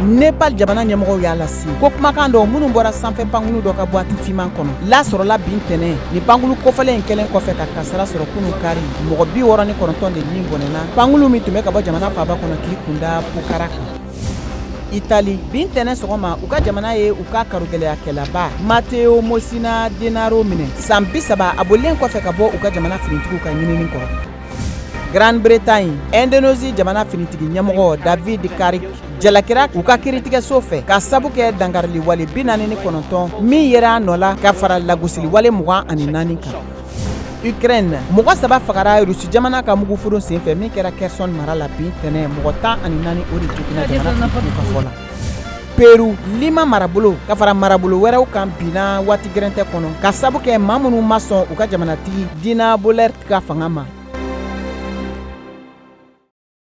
Nepal jamana ɲɛmɔgɔw y'a lase ko kumakan dɔ minnu bɔra sanfɛ pankulu dɔ ka boîte fiman kɔnɔ lasɔrɔla bin tɛnɛ ni pankulu kɔfɛlen in kɛlen kɔfɛ ka kasara sɔrɔ kunu kari mɔgɔ 69 de min bɔnɛna pankulu min tun bɛ ka bɔ jamana faaba kɔnɔ k'i kunda Pokhara kan. Itali bin tɛnɛ sɔgɔma u ka jamana ye u ka karugɛlɛyakɛlaba Matteo Messina Denaro minɛ san 30 a bolilen kɔfɛ ka bɔ u ka jamana finitigiw ka ɲinini kɔrɔ. Grande-Bretagne, Indonésie jamana finitigi ɲɛmɔgɔ David Karik jalakira u ka kiiritigɛso fɛ ka sabu kɛ dangarili wale 49 min yera nɔ la ka fara lagosili wale 24 kan. Ukraine mɔgɔ 3 fagara Rusi jamana ka mugufurun senfɛ min kɛra Kherson mara la bin tɛnɛ mɔgɔ 14 o de jogina jamana finitigiw ka fɔ la. Peru Lima marabolo ka fara marabolo wɛrɛw kan binna waati gɛrɛntɛ kɔnɔ ka sabu kɛ maa minnu ma sɔn u ka jamanatigi Dina Boluarte ka fanga ma